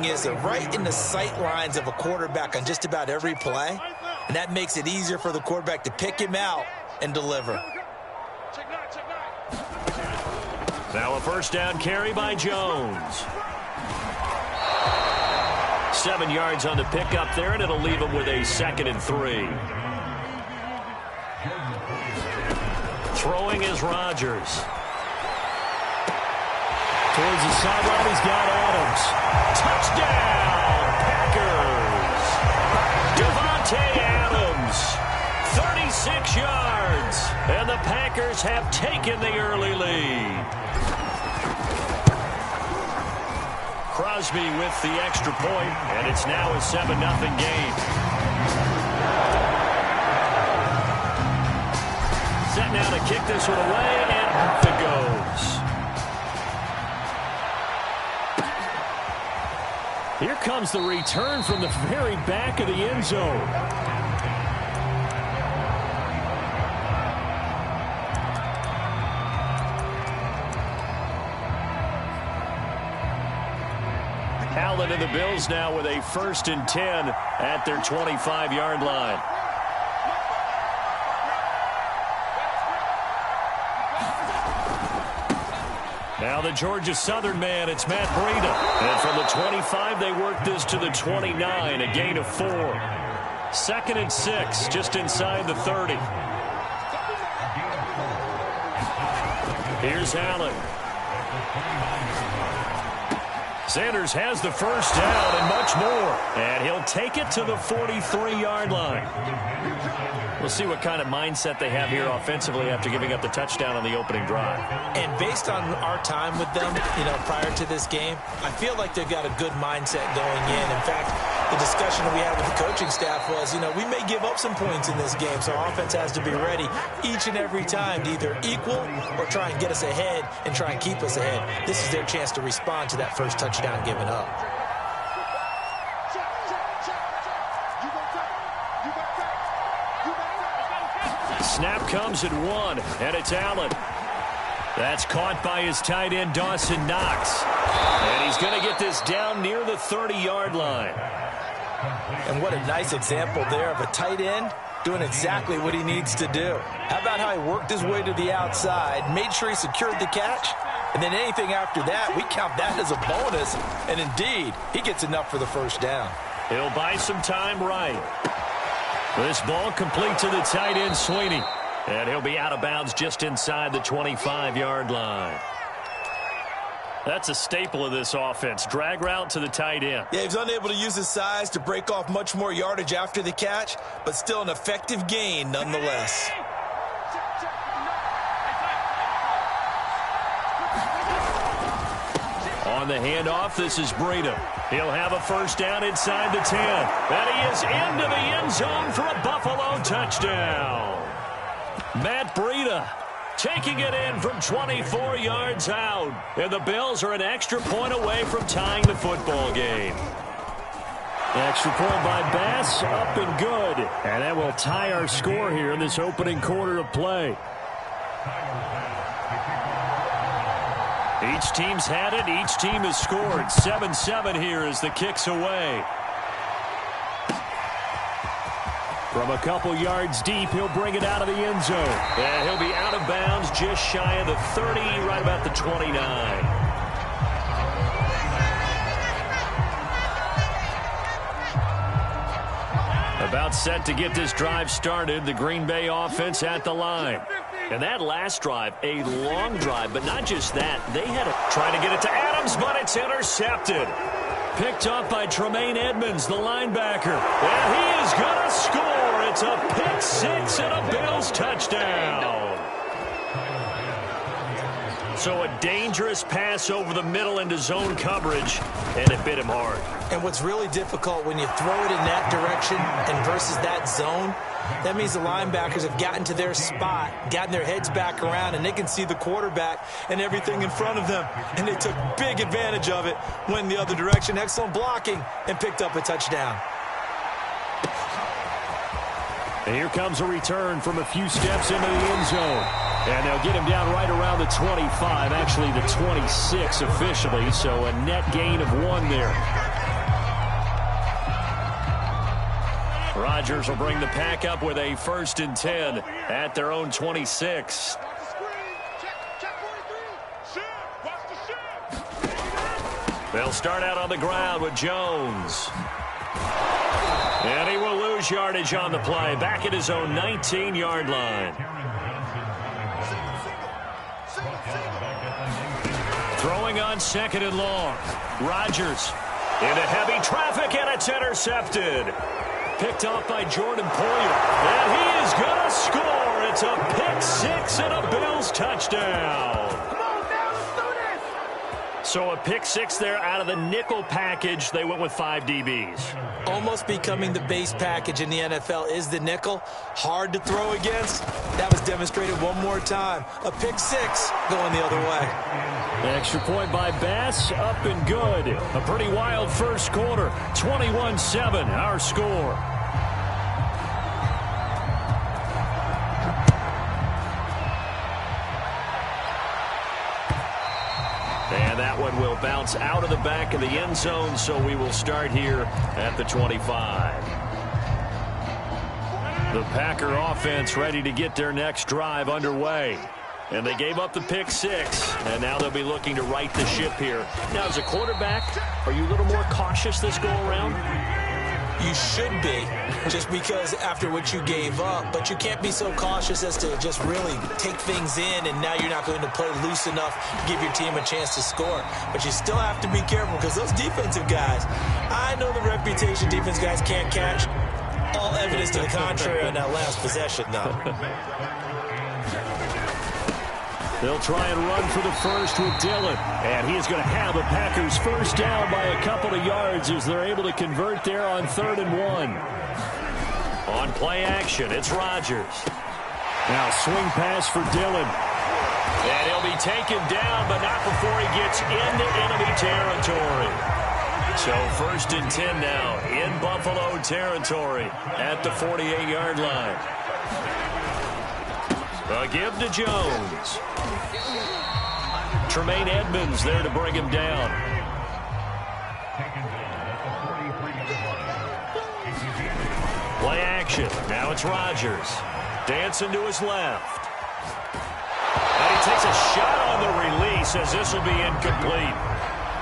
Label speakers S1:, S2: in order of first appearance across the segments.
S1: Is right in the sight lines of a quarterback on just about every play, and that makes it easier for the quarterback to pick him out and deliver.
S2: Now a first down carry by Jones. 7 yards on the pickup there, and it'll leave him with a 2nd and 3. Throwing is Rodgers. Towards the sideline, he's got Adams. Touchdown, Packers! Davante Adams, 36 yards, and the Packers have taken the early lead. Crosby with the extra point, and it's now a 7-0 game. Set now to kick this one away, and off it goes. Here comes the return from the very back of the end zone. Allen and the Bills now with a 1st and 10 at their 25-yard line. Now the Georgia Southern man, it's Matt Breida. And from the 25, they work this to the 29, a gain of 4. 2nd and 6, just inside the 30. Here's Allen. Sanders has the first down and much more. And he'll take it to the 43-yard line. We'll see what kind of mindset they have here offensively after giving up the touchdown on the opening drive.
S1: And based on our time with them, prior to this game, I feel like they've got a good mindset going in. In fact, the discussion that we had with the coaching staff was, we may give up some points in this game, so our offense has to be ready each and every time to either equal or try and get us ahead and try and keep us ahead. This is their chance to respond to that first touchdown given up.
S2: Snap comes at 1, and it's Allen. That's caught by his tight end, Dawson Knox. And he's going to get this down near the 30-yard line.
S1: And what a nice example there of a tight end doing exactly what he needs to do. How about how he worked his way to the outside, made sure he secured the catch, and then anything after that, we count that as a bonus. And indeed, he gets enough for the first down.
S2: He'll buy some time right. This ball complete to the tight end, Sweeney. And he'll be out of bounds just inside the 25-yard line. That's a staple of this offense. Drag route to the tight end.
S1: Yeah, he's unable to use his size to break off much more yardage after the catch, but still an effective gain nonetheless.
S2: On the handoff, this is Breida. He'll have a first down inside the 10. And he is into the end zone for a Buffalo touchdown. Matt Breida taking it in from 24 yards out. And the Bills are an extra point away from tying the football game. Extra point by Bass, up and good. And that will tie our score here in this opening quarter of play. Each team's had it. Each team has scored. 7-7 here as the kick's away. From a couple yards deep, he'll bring it out of the end zone. And he'll be out of bounds just shy of the 30, right about the 29. About set to get this drive started. The Green Bay offense at the line. And that last drive, a long drive, but not just that. They had a trying to get it to Adams, but it's intercepted. Picked up by Tremaine Edmonds, the linebacker. And he is going to score. It's a pick six and a Bills touchdown. So a dangerous pass over the middle into zone coverage, and it bit him hard.
S1: And what's really difficult when you throw it in that direction and versus that zone, that means the linebackers have gotten to their spot, gotten their heads back around, and they can see the quarterback and everything in front of them. And they took big advantage of it, went in the other direction, excellent blocking, and picked up a touchdown.
S2: And here comes a return from a few steps into the end zone. And they'll get him down right around the 25, actually the 26 officially, so a net gain of 1 there. Rodgers will bring the pack up with a 1st and 10 at their own 26. They'll start out on the ground with Jones. And he will lose yardage on the play, back at his own 19-yard line. Throwing on 2nd and long. Rodgers into heavy traffic, and it's intercepted. Picked off by Jordan Poyer. And he is going to score. It's a pick-6 and a Bills touchdown. So a pick-6 there out of the nickel package. They went with 5 DBs.
S1: Almost becoming the base package in the NFL is the nickel. Hard to throw against. That was demonstrated one more time. A pick-6 going the other way.
S2: Extra point by Bass, up and good. A pretty wild first quarter. 21-7, our score. And that one will bounce out of the back of the end zone, so we will start here at the 25. The Packer offense ready to get their next drive underway. And they gave up the pick-6, and now they'll be looking to right the ship here. Now, as a quarterback, are you a little more cautious this go-around?
S1: You should be, just because after what you gave up. But you can't be so cautious as to just really take things in, and now you're not going to play loose enough to give your team a chance to score. But you still have to be careful, because those defensive guys, I know the reputation defense guys can't catch. All evidence to the contrary on that last possession, though.
S2: They'll try and run for the first with Dillon. And he is going to have a Packers first down by a couple of yards as they're able to convert there on 3rd and 1. On play action, it's Rodgers. Now swing pass for Dillon. And he'll be taken down, but not before he gets into enemy territory. So 1st and 10 now in Buffalo territory at the 48-yard line. A give to Jones. Tremaine Edmonds there to bring him down. Play action. Now it's Rodgers. Dancing to his left. And he takes a shot on the release as this will be incomplete.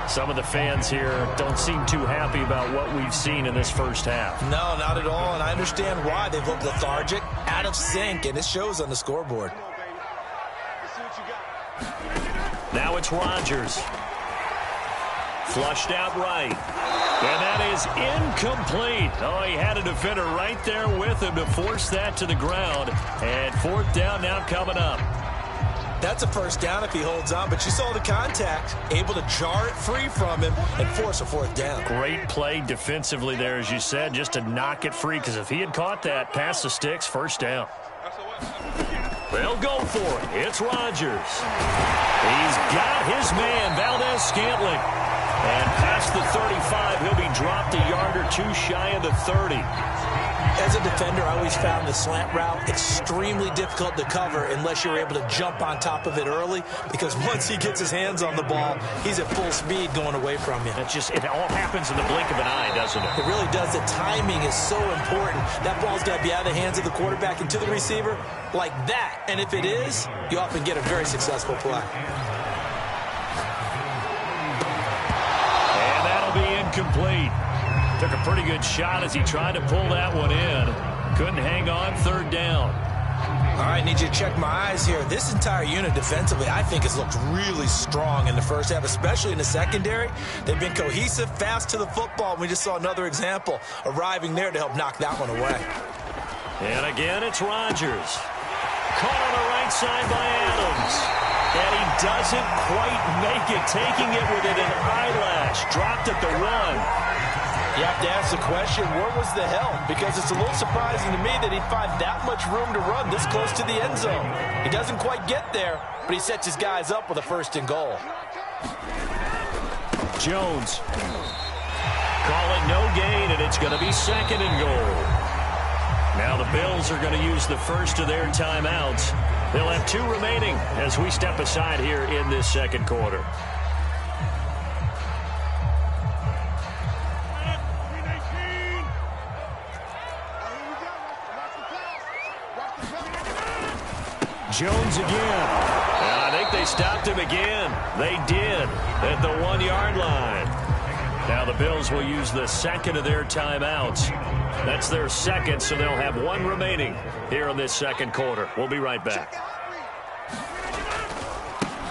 S2: Some of the fans here don't seem too happy about what we've seen in this first half.
S1: No, not at all, and I understand why. They've looked lethargic, out of sync, and it shows on the scoreboard.
S2: Now it's Rodgers. Flushed out right. And that is incomplete. Oh, he had a defender right there with him to force that to the ground. And 4th down now coming up.
S1: That's a first down if he holds on, but you saw the contact, able to jar it free from him and force a 4th down.
S2: Great play defensively there, as you said, just to knock it free, because if he had caught that, past the sticks, first down. They'll go for it. It's Rodgers. He's got his man, Valdez-Scantling. And past the 35, he'll be dropped a yard or two shy of the 30.
S1: As a defender, I always found the slant route extremely difficult to cover unless you're able to jump on top of it early, because once he gets his hands on the ball, he's at full speed going away from you.
S2: It all happens in the blink of an eye, doesn't it?
S1: It really does. The timing is so important. That ball's got to be out of the hands of the quarterback and to the receiver like that. And if it is, you often get a very successful play.
S2: And that'll be incomplete. Took a pretty good shot as he tried to pull that one in. Couldn't hang on, 3rd down.
S1: All right, need you to check my eyes here. This entire unit defensively, I think, has looked really strong in the first half, especially in the secondary. They've been cohesive, fast to the football. We just saw another example arriving there to help knock that one away.
S2: And again, it's Rodgers. Caught on the right side by Adams. And he doesn't quite make it, taking it within an eyelash. Dropped at the 1.
S1: You have to ask the question, where was the help? Because it's a little surprising to me that he'd find that much room to run this close to the end zone. He doesn't quite get there, but he sets his guys up with a 1st and goal.
S2: Jones. Call it no gain, and it's going to be 2nd and goal. Now the Bills are going to use the first of their timeouts. They'll have 2 remaining as we step aside here in this 2nd quarter. Jones again. And I think they stopped him again. They did at the 1-yard line. Now the Bills will use the second of their timeouts. That's their second, so they'll have one remaining here in this second quarter. We'll be right back.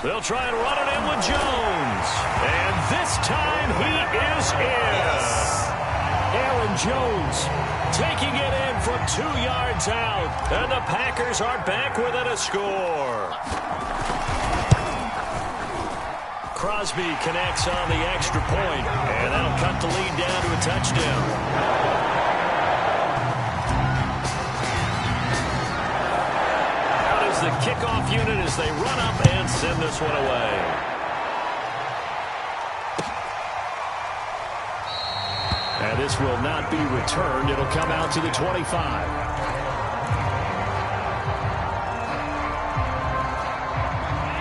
S2: They'll try and run it in with Jones. And this time he is in. Aaron Jones taking it in from 2 yards out. And the Packers are back within a score. Crosby connects on the extra point, and that'll cut the lead down to a touchdown. Out is the kickoff unit as they run up and send this one away. And this will not be returned. It'll come out to the 25.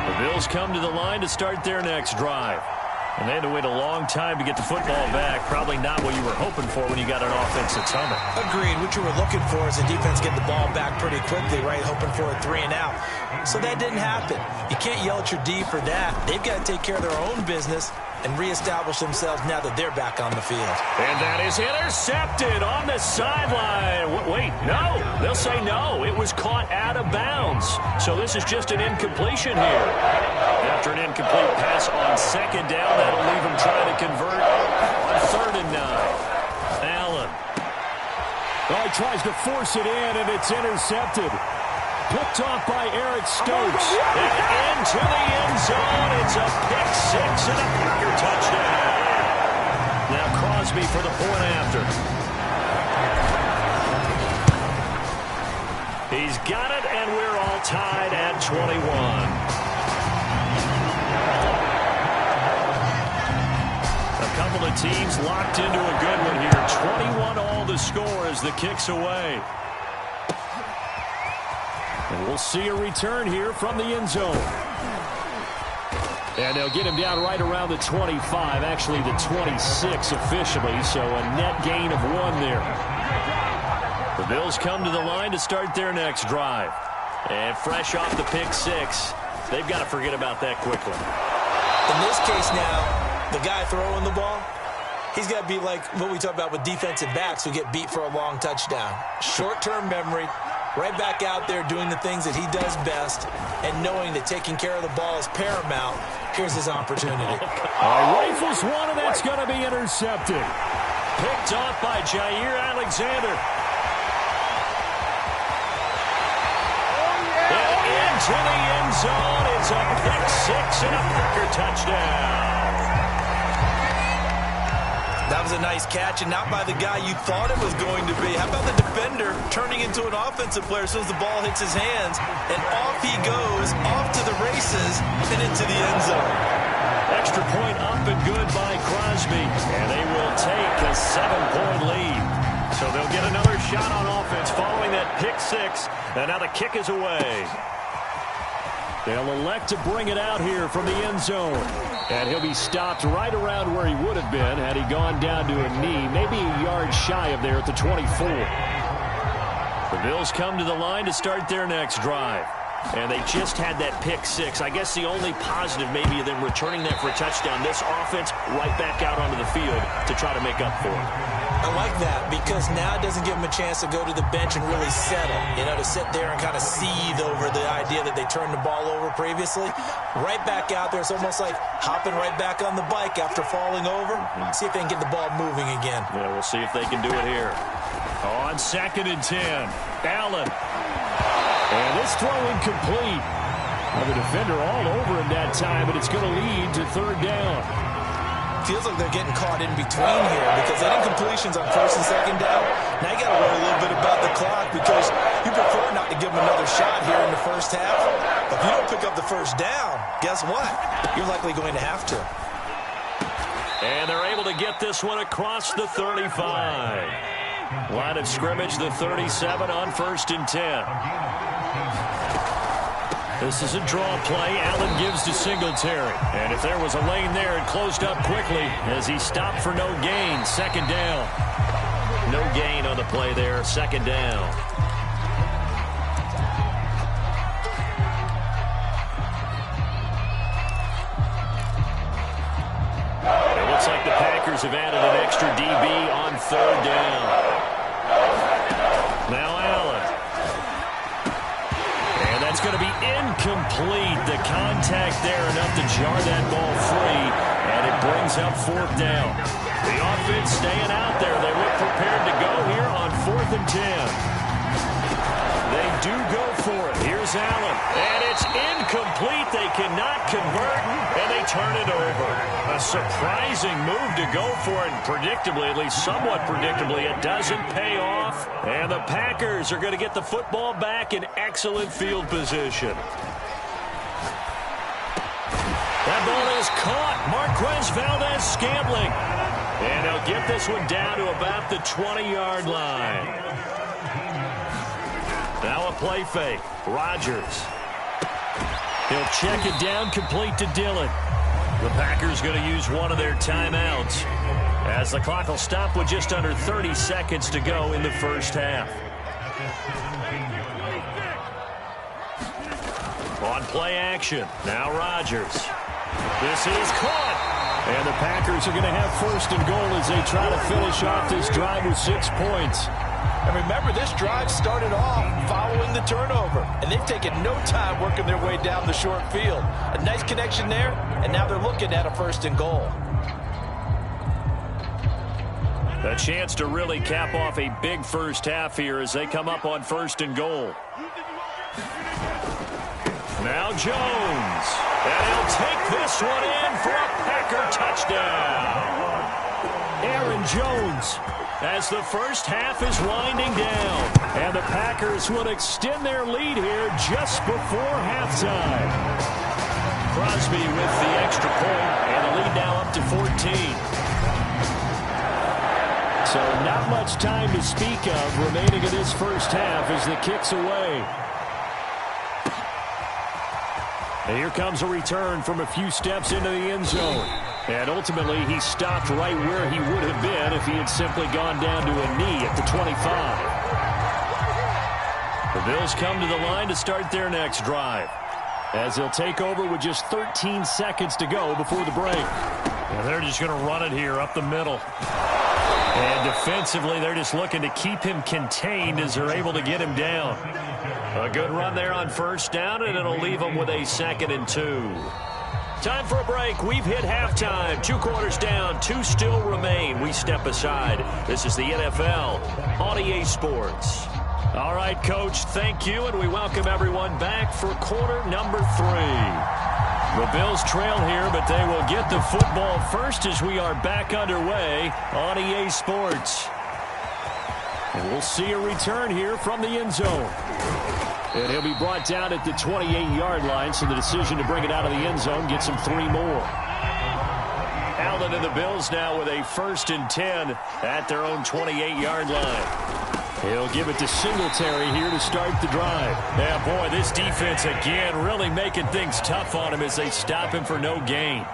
S2: The Bills come to the line to start their next drive. And they had to wait a long time to get the football back. Probably not what you were hoping for when you got an offense that's humming.
S1: Agreed. What you were looking for is the defense get the ball back pretty quickly, right? Hoping for a 3-and-out. So that didn't happen. You can't yell at your D for that. They've got to take care of their own business and reestablish themselves now that they're back on the field. And
S2: that is intercepted on the sideline. Wait, no. They'll say no. It was caught out of bounds. So this is just an incompletion here. After an incomplete pass on second down, that'll leave him trying to convert on 3rd and 9. Allen.
S3: Oh, he tries to force it in, and it's intercepted. Picked off by Eric Stokes.
S2: And into the end zone. It's a pick six and a Packer touchdown. Now Crosby for the point after. He's got it, and we're all tied at 21. A couple of teams locked into a good one here. 21 all the score as the kick's away. And we'll see a return here from the end zone. And they'll get him down right around the 25, actually the 26 officially, so a net gain of 1 there. The Bills come to the line to start their next drive. And fresh off the pick six, they've got to forget about that quickly.
S1: In this case now, the guy throwing the ball, he's got to be like what we talk about with defensive backs who get beat for a long touchdown. Short-term memory. Right back out there doing the things that he does best and knowing that taking care of the ball is paramount. Here's his opportunity.
S3: Rifles one, and that's going to be intercepted.
S2: Picked off by Jair Alexander. And into the end zone. It's a pick six and a Packer touchdown.
S1: That was a nice catch, and not by the guy you thought it was going to be. How about the defender turning into an offensive player as soon as the ball hits his hands, and off he goes, off to the races, and into the end zone.
S2: Extra point up and good by Crosby, and they will take a 7-point lead. So they'll get another shot on offense following that pick six, and now the kick is away.
S3: They'll elect to bring it out here from the end zone. And he'll be stopped right around where he would have been had he gone down to a knee, maybe a yard shy of there at the 24. The Bills come to the line to start their next drive. And they just had that pick six. I guess the only positive maybe of them returning that for a touchdown. This offense right back out onto the field to try to make up for it.
S1: I like that because now it doesn't give them a chance to go to the bench and really settle. You know, to sit there and kind of seethe over the idea that they turned the ball over previously. Right back out there. It's almost like hopping right back on the bike after falling over. See if they can get the ball moving again.
S2: Yeah, we'll see if they can do it here. On 2nd and 10, Allen.
S3: And this throw incomplete. Well, the defender all over him that time, but it's going to lead to 3rd down.
S1: Feels like they're getting caught in between here because that incompletion's on 1st and 2nd down. Now you got to worry a little bit about the clock because you prefer not to give them another shot here in the first half. But if you don't pick up the 1st down, guess what? You're likely going to have to.
S2: And they're able to get this one across the 35. Line of scrimmage, the 37 on 1st and 10. This is a draw play. Allen gives to Singletary. And if there was a lane there, it closed up quickly as he stopped for no gain. 2nd down. No gain on the play there. 2nd down. Packers have added an extra DB on third down. Now Allen. And that's going to be incomplete. The contact there enough to jar that ball free. And it brings up fourth down. The offense staying out there. They look prepared to go here on 4th and 10. They do go for it. Here's Allen. And it's incomplete. They cannot convert, and they turn it over. A surprising move to go for it. And predictably, at least somewhat predictably, it doesn't pay off. And the Packers are going to get the football back in excellent field position. That ball is caught. Marquez Valdes-Scantling. And he'll get this one down to about the 20-yard line. Now a play fake. Rodgers. He'll check it down, complete to Dillon. The Packers going to use one of their timeouts, as the clock will stop with just under 30 seconds to go in the first half. On play action. Now Rodgers. This is caught. And the Packers are going to have 1st and goal as they try to finish off this drive with 6 points.
S1: And remember, this drive started off following the turnover, and they've taken no time working their way down the short field. A nice connection there, and now they're looking at a 1st and goal.
S2: A chance to really cap off a big first half here as they come up on 1st and goal. Now Jones. And he'll take this one in for a Packer touchdown. Aaron Jones, as the first half is winding down. And the Packers will extend their lead here just before halftime. Crosby with the extra point, and the lead now up to 14.
S3: So not much time to speak of remaining in this first half as the kick's away. And here comes a return from a few steps into the end zone. And ultimately, he stopped right where he would have been if he had simply gone down to a knee at the 25. The Bills come to the line to start their next drive, as they'll take over with just 13 seconds to go before the break.
S2: And they're just going to run it here up the middle. And defensively, they're just looking to keep him contained as they're able to get him down. A good run there on 1st down, and it'll leave them with a 2nd and 2. Time for a break. We've hit halftime. 2 quarters down. 2 still remain. We step aside. This is the NFL on EA Sports. All right, Coach, thank you, and we welcome everyone back for quarter number 3. The Bills trail here, but they will get the football first as we are back underway on EA Sports. And we'll see a return here from the end zone. And he'll be brought down at the 28-yard line, so the decision to bring it out of the end zone gets him 3 more. Allen and the Bills now with a 1st and 10 at their own 28-yard line. He'll give it to Singletary here to start the drive. Yeah, boy, this defense again really making things tough on him as they stop him for no gain.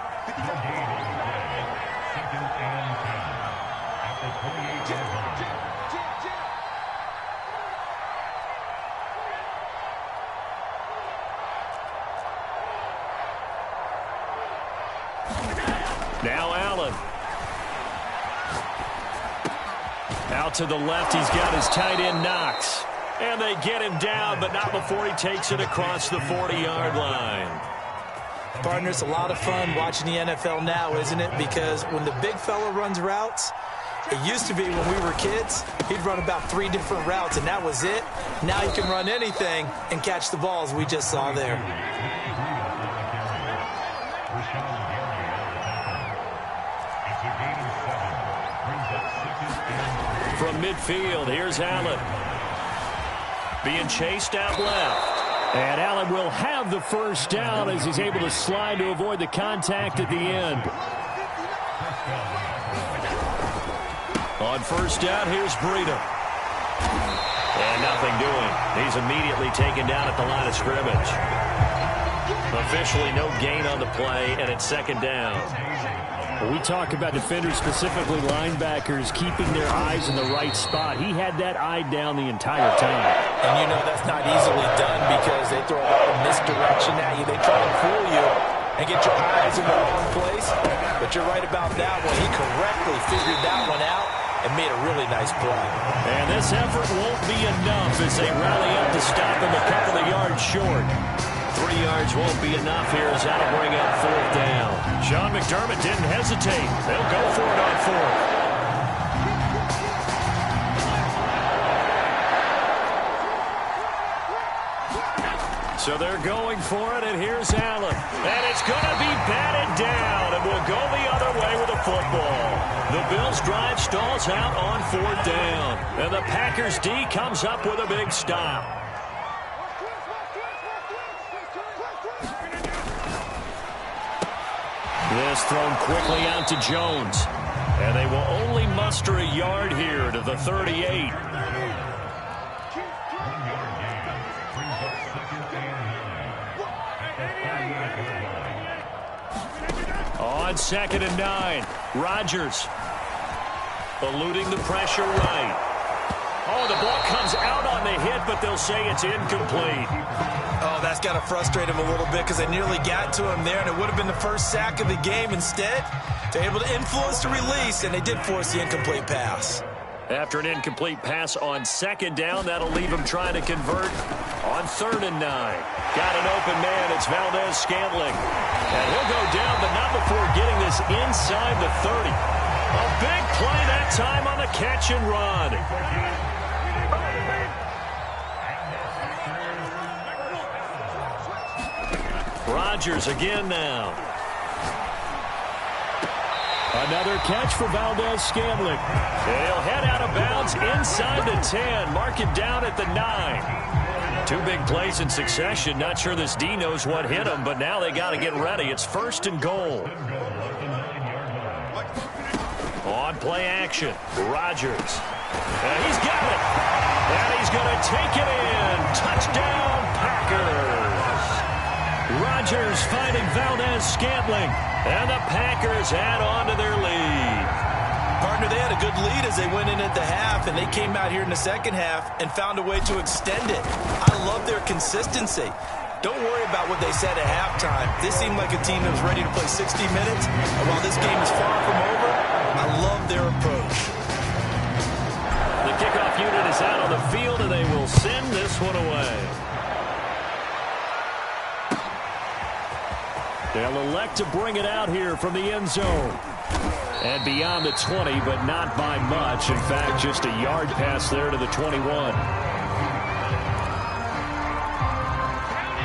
S2: Now Allen. Out to the left, he's got his tight end Knox. And they get him down, but not before he takes it across the 40-yard line.
S1: Partner, it's a lot of fun watching the NFL now, isn't it? Because when the big fella runs routes, it used to be when we were kids, he'd run about 3 different routes, and that was it. Now he can run anything and catch the balls we just saw there.
S2: From midfield, here's Allen. Being chased out left.
S3: And Allen will have the 1st down as he's able to slide to avoid the contact at the end.
S2: On 1st down, here's Breida. And nothing doing. He's immediately taken down at the line of scrimmage. Officially no gain on the play, and it's 2nd down.
S3: When we talk about defenders, specifically linebackers, keeping their eyes in the right spot. He had that eye down the entire time.
S1: And you know that's not easily done because they throw a lot of misdirection at you. They try and fool you. and get your eyes in the wrong place. But you're right about that one. He correctly figured that one out and made a really nice play.
S2: And this effort won't be enough as they rally up to stop him a couple of yards short. 3 yards won't be enough here as that'll bring up 4th down. Sean McDermott didn't hesitate. They'll go for it on 4th. So they're going for it, and here's Allen. And it's going to be batted down, and will go the other way with the football. The Bills' drive stalls out on 4th down. And the Packers' D comes up with a big stop. This thrown quickly out to Jones. And they will only muster a yard here to the 38. On 2nd and 9, Rodgers eluding the pressure right. Oh, the ball comes out on the hit, but they'll say it's incomplete.
S1: Oh, that's got to frustrate him a little bit because they nearly got to him there, and it would have been the first sack of the game. Instead, they're able to influence the release, and they did force the incomplete pass.
S2: After an incomplete pass on 2nd down, that'll leave him trying to convert on 3rd and 9. Got an open man. It's Valdez-Scantling. And he'll go down, but not before getting this inside the 30. A big play that time on the catch and run. Rodgers again now. Another catch for Valdez-Scantling. He'll head out of bounds inside the 10. Mark it down at the 9. 2 big plays in succession. Not sure this D knows what hit him, but now they got to get ready. It's 1st and goal. On play action, Rodgers. And he's got it. And he's going to take it in. Touchdown, Packers. Rodgers finding Valdez-Scantling. And the Packers add on to their lead.
S1: Partner, they had a good lead as they went in at the half, and they came out here in the second half and found a way to extend it. I love their consistency. Don't worry about what they said at halftime. This seemed like a team that was ready to play 60 minutes. And while this game is far from over, I love their approach.
S2: The kickoff unit is out on the field, and they will send this one away. They'll elect to bring it out here from the end zone. And beyond the 20, but not by much. In fact, just a yard pass there to the 21.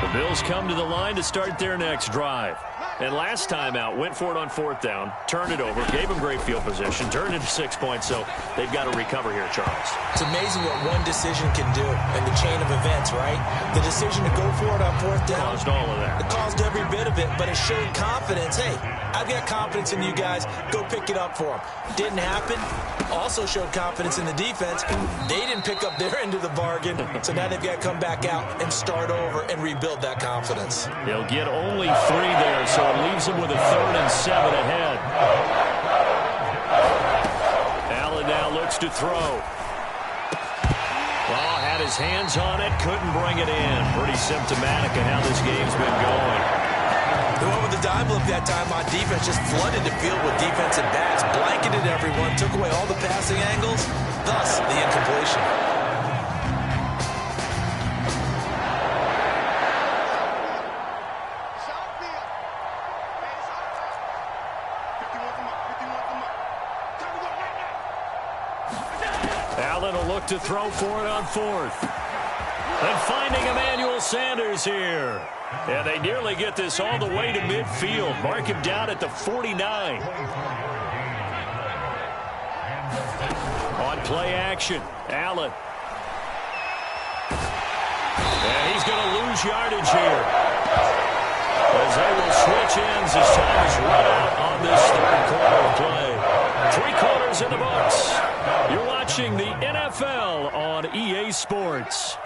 S2: The Bills come to the line to start their next drive. And last time out, went for it on 4th down, turned it over, gave them great field position, turned into 6 points, so they've got to recover here, Charles.
S1: It's amazing what one decision can do in the chain of events, right? The decision to go for it on 4th down.
S2: Caused all of that.
S1: It caused every bit of it, but it showed confidence. Hey, I've got confidence in you guys. Go pick it up for them. Didn't happen. Also showed confidence in the defense. They didn't pick up their end of the bargain, so now they've got to come back out and start over and rebuild that confidence.
S2: They'll get only 3 there, so it leaves them with a 3rd and 7 ahead. Allen now looks to throw. Ball had his hands on it, couldn't bring it in. Pretty symptomatic of how this game's been going.
S1: They went with the dime look that time on defense, just flooded the field with defensive backs, blanketed everyone, took away all the passing angles, thus the incompletion.
S2: Allen will look to throw for it on 4th. And finding Emmanuel Sanders here. And they nearly get this all the way to midfield. Mark him down at the 49. On play action, Allen. And he's going to lose yardage here. As they will switch ends as time is run out on this 3rd quarter of play. 3 quarters in the books. You're watching the NFL on EA Sports.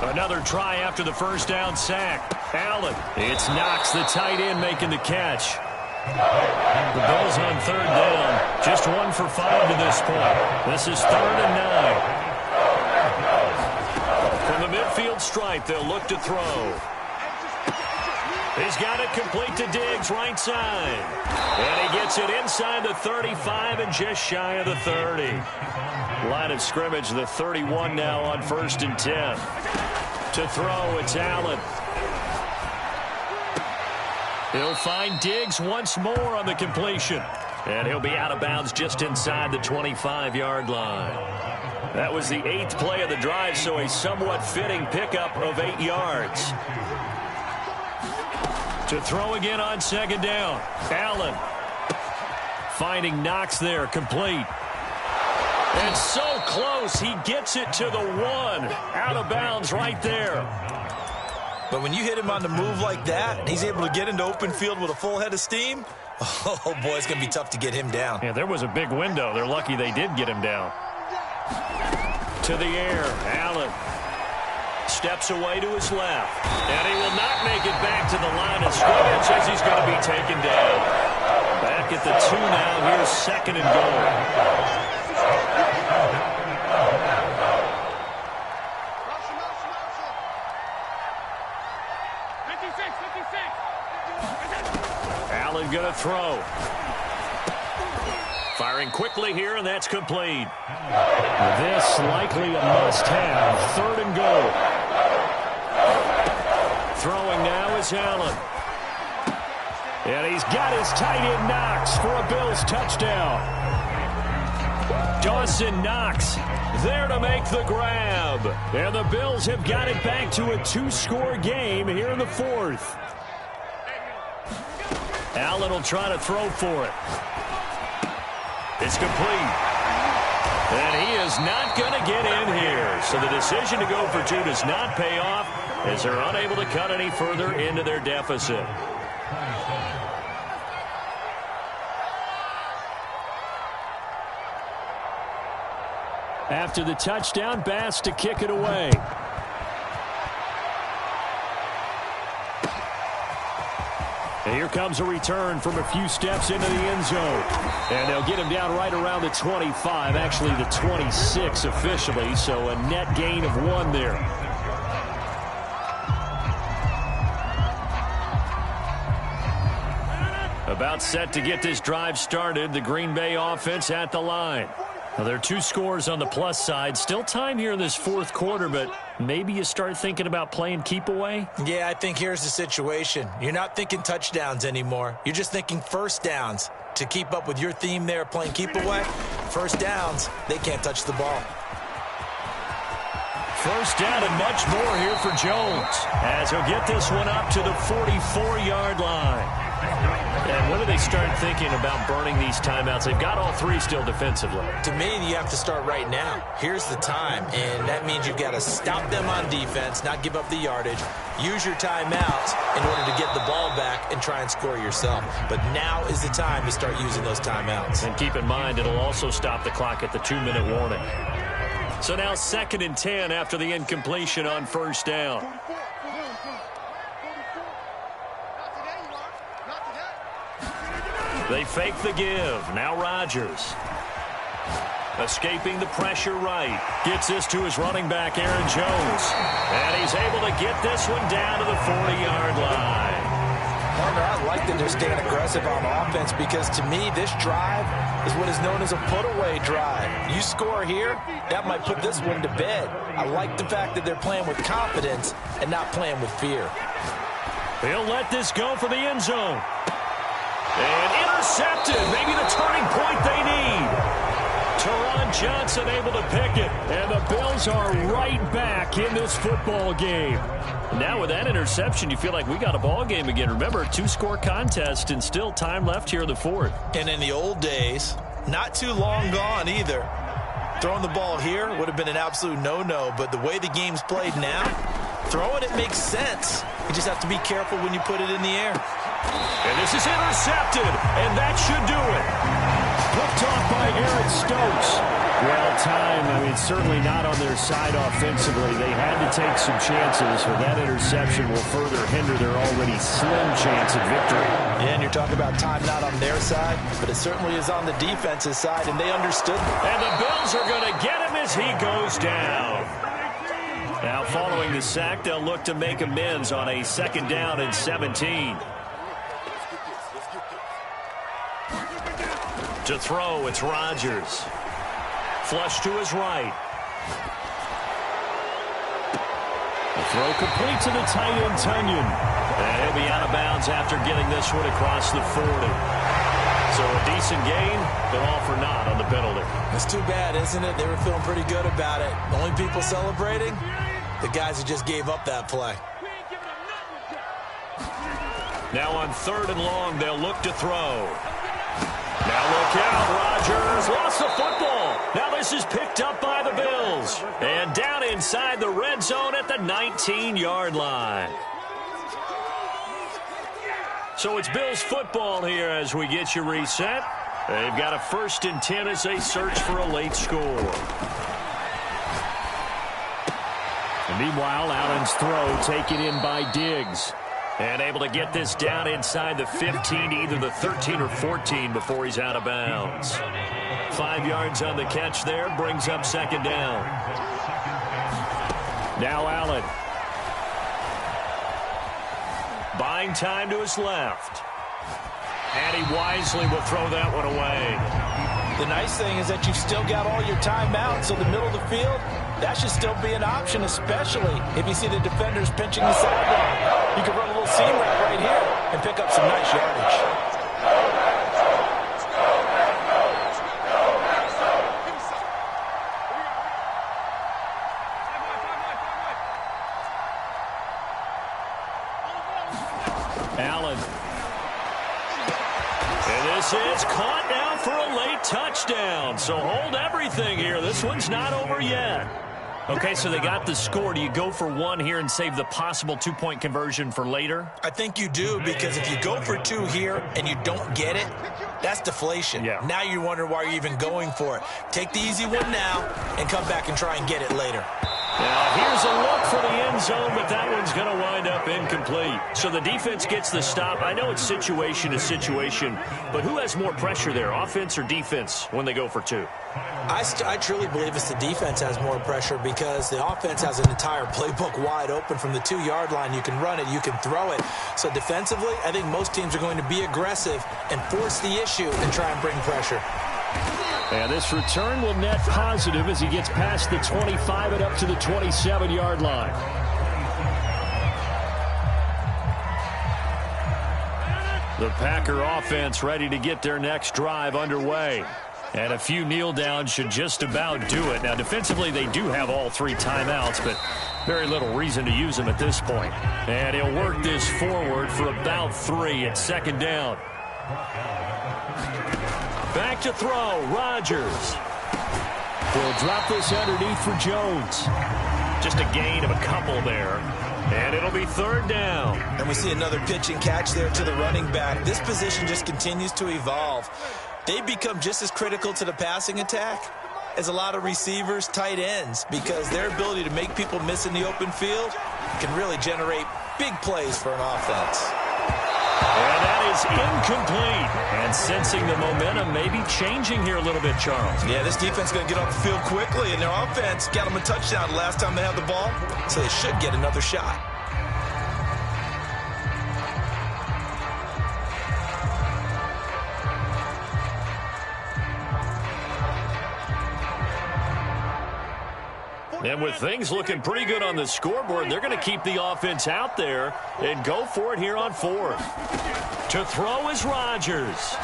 S2: Another try after the 1st down sack. Allen. It's Knox, the tight end, making the catch. The Bills on 3rd down. Just 1 for 5 to this point. This is 3rd and 9. own stripe. They'll look to throw. He's got it complete to Diggs, right side. And he gets it inside the 35 and just shy of the 30. Line of scrimmage, the 31 now on 1st and 10. To throw, it's Allen. He'll find Diggs once more on the completion. And he'll be out of bounds just inside the 25-yard line. That was the 8th play of the drive, so a somewhat fitting pickup of 8 yards. To throw again on 2nd down. Allen finding Knox there, complete. And so close, he gets it to the 1. Out of bounds right there.
S1: But when you hit him on the move like that, he's able to get into open field with a full head of steam. Oh, boy, it's going to be tough to get him down.
S2: Yeah, there was a big window. They're lucky they did get him down. To the air, Allen steps away to his left. And he will not make it back to the line of scrimmage as he's going to be taken down. Back at the 2 now. Here's 2nd and goal. Allen going to throw. Firing quickly here, and that's complete.
S3: This likely a must-have. 3rd and goal.
S2: Throwing now is Allen.
S3: And he's got his tight end Knox for a Bills touchdown.
S2: Dawson Knox there to make the grab.
S3: And the Bills have got it back to a 2-score game here in the 4th.
S2: Allen will try to throw for it. It's complete. And he is not going to get in here. So the decision to go for 2 does not pay off as they're unable to cut any further into their deficit.
S3: After the touchdown, Bass to kick it away. And here comes a return from a few steps into the end zone. And they'll get him down right around the 25, actually the 26 officially, so a net gain of 1 there.
S2: About set to get this drive started, the Green Bay offense at the line. Well, there are 2 scores on the plus side. Still time here in this 4th quarter, but maybe you start thinking about playing keep away?
S1: Yeah, I think here's the situation. You're not thinking touchdowns anymore. You're just thinking first downs. To keep up with your theme there, playing keep away, first downs, they can't touch the ball.
S2: First down and much more here for Jones as he'll get this one up to the 44-yard line. And when do they start thinking about burning these timeouts? They've got all 3 still defensively.
S1: To me, you have to start right now. Here's the time, and that means you've got to stop them on defense, not give up the yardage, use your timeouts in order to get the ball back and try and score yourself. But now is the time to start using those timeouts.
S2: And keep in mind, it'll also stop the clock at the 2-minute warning. So now 2nd and 10 after the incompletion on first down. They fake the give. Now Rodgers. Escaping the pressure right. Gets this to his running back, Aaron Jones. And he's able to get this one down to the 40-yard line.
S1: Partner, I like that they're staying aggressive on offense because to me, this drive is what is known as a put-away drive. You score here, that might put this one to bed. I like the fact that they're playing with confidence and not playing with fear.
S2: He'll let this go for the end zone. And intercepted. Maybe the turning point they need. Teron Johnson able to pick it.
S3: And the Bills are right back in this football game.
S2: Now with that interception, you feel like we got a ball game again. Remember, 2-score contest and still time left here in the 4th.
S1: And in the old days, not too long gone either. Throwing the ball here would have been an absolute no-no, but the way the game's played now, throwing it makes sense. You just have to be careful when you put it in the air.
S2: And this is intercepted, and that should do it.
S3: Picked off by Aaron Stokes. Well, time, certainly not on their side offensively. They had to take some chances, but that interception will further hinder their already slim chance of victory.
S1: Yeah, and you're talking about time not on their side, but it certainly is on the defense's side, and they understood.
S2: And the Bills are going to get him as he goes down. Now following the sack, they'll look to make amends on a 2nd down and 17. To throw, it's Rodgers. Flush to his right. The throw complete to the tight end, Tunyon. And he'll be out of bounds after getting this one across the 40. So a decent gain, but all for naught on the penalty.
S1: It's too bad, isn't it? They were feeling pretty good about it. The only people celebrating, the guys who just gave up that play.
S2: Now on 3rd and long, they'll look to throw. Now look out, Rodgers lost the football. Now this is picked up by the Bills. And down inside the red zone at the 19-yard line. So it's Bills football here as we get you reset. They've got a 1st and 10 as they search for a late score.
S3: And meanwhile, Allen's throw taken in by Diggs.
S2: And able to get this down inside the 15, either the 13 or 14 before he's out of bounds. 5 yards on the catch there, brings up 2nd down.
S3: Now Allen.
S2: Buying time to his left. And he wisely will throw that one away.
S1: The nice thing is that you've still got all your timeouts, so the middle of the field, that should still be an option, especially if you see the defenders pinching the sideline. You can run a little seam route right here and pick up some nice yardage.
S3: Allen.
S2: And this is caught now for a late touchdown. So hold everything here. This one's not over yet. Okay, so they got the score. Do you go for 1 here and save the possible 2-point conversion for later?
S1: I think you do, because if you go for 2 here and you don't get it, that's deflation.
S2: Yeah.
S1: Now you wonder why you're even going for it. Take the easy one now and come back and try and get it later.
S2: Now here's a look for the end zone, but that one's going to wind up incomplete. So the defense gets the stop. I know it's situation to situation, but who has more pressure there, offense or defense, when they go for 2?
S1: I truly believe it's the defense has more pressure, because the offense has an entire playbook wide open from the 2-yard line. You can run it, you can throw it. So defensively, I think most teams are going to be aggressive and force the issue and try and bring pressure.
S3: And this return will net positive as he gets past the 25 and up to the 27-yard line. The Packer offense ready to get their next drive underway. And a few kneel downs should just about do it. Now, defensively, they do have all 3 timeouts, but very little reason to use them at this point. And he'll work this forward for about 3 at 2nd down. Back to throw, Rodgers. They'll drop this underneath for Jones.
S2: Just a gain of a couple there. And it'll be 3rd down.
S1: And we see another pitch and catch there to the running back. This position just continues to evolve. They become just as critical to the passing attack as a lot of receivers, tight ends, because their ability to make people miss in the open field can really generate big plays for an offense.
S2: And that is incomplete. And sensing the momentum may be changing here a little bit, Charles.
S1: Yeah, this defense is going to get off the field quickly, and their offense got them a touchdown last time they had the ball, so they should get another shot.
S2: And with things looking pretty good on the scoreboard, they're going to keep the offense out there and go for it here on 4th. To throw is Rodgers.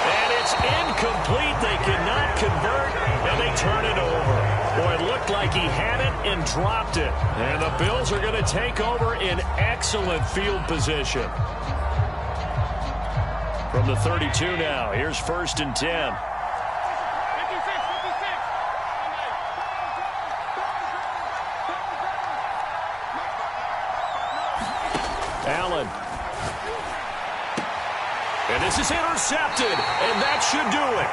S2: And it's incomplete. They cannot convert, and they turn it over. Boy, it looked like he had it and dropped it. And the Bills are going to take over in excellent field position. From the 32 now, here's 1st and 10. Allen. And this is intercepted, and that should do it.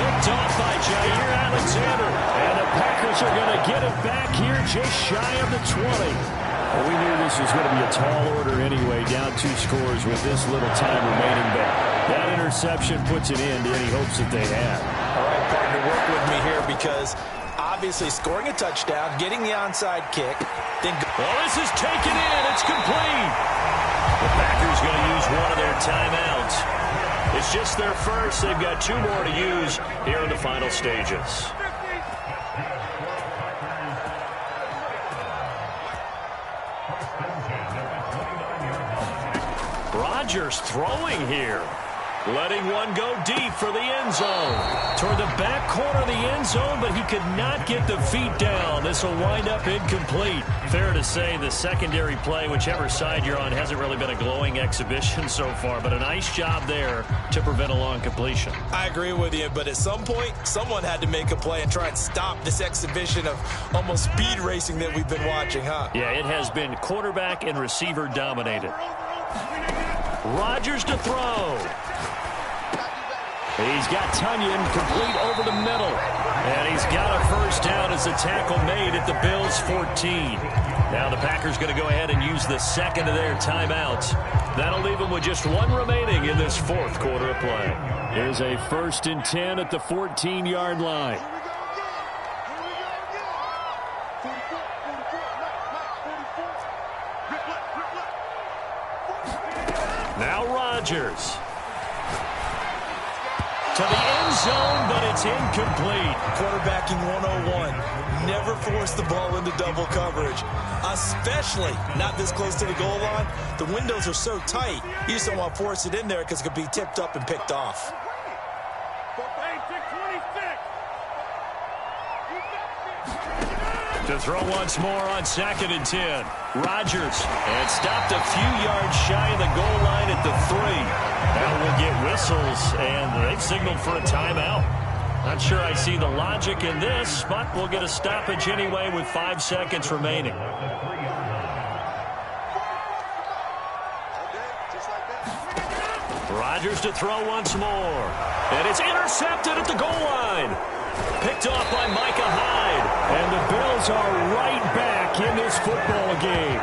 S2: Picked off by Jair Alexander. And the Packers are going to get it back here just shy of the 20.
S3: Well, we knew this was going to be a tall order anyway, down 2 scores with this little time remaining. But that interception puts an end to any hopes that they had.
S1: All right, partner, work with me here, because obviously scoring a touchdown, getting the onside kick. Then
S2: well, this is taken in. It's complete. The Packers going to use one of their timeouts. It's just their first. They've got 2 more to use here in the final stages. Rodgers throwing here. Letting one go deep for the end zone. Toward the back corner of the end zone, but he could not get the feet down. This will wind up incomplete. Fair to say the secondary play, whichever side you're on, hasn't really been a glowing exhibition so far, but a nice job there to prevent a long completion.
S1: I agree with you, but at some point, someone had to make a play and try and stop this exhibition of almost speed racing that we've been watching, huh?
S2: Yeah, it has been quarterback and receiver dominated. Rodgers to throw. He's got Tunyon complete over the middle. And he's got a first down as the tackle made at the Bills' 14. Now the Packers going to go ahead and use the second of their timeouts. That'll leave them with just 1 remaining in this 4th quarter of play. Here's a 1st and 10 at the 14-yard line. Now Rodgers. To the end zone, but it's incomplete.
S1: Quarterbacking 101. Never force the ball into double coverage, especially not this close to the goal line. The windows are so tight, you just don't want to force it in there because it could be tipped up and picked off.
S2: To throw once more on 2nd and 10. Rodgers, and stopped a few yards shy of the goal line at the 3. Now we'll get whistles, and they've signaled for a timeout. Not sure I see the logic in this, but we'll get a stoppage anyway with 5 seconds remaining. Rodgers to throw once more. And it's intercepted at the goal line. Picked off by Micah Hyde. And the Bills are right back in this football game.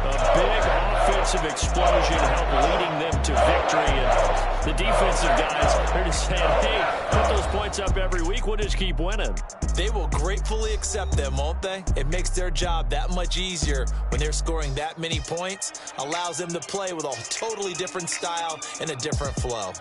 S2: A big offensive explosion helped leading them to victory. And the defensive guys are just saying, hey, put those points up every week. We'll just keep winning.
S1: They will gratefully accept them, won't they? It makes their job that much easier when they're scoring that many points. Allows them to play with a totally different style and a different flow.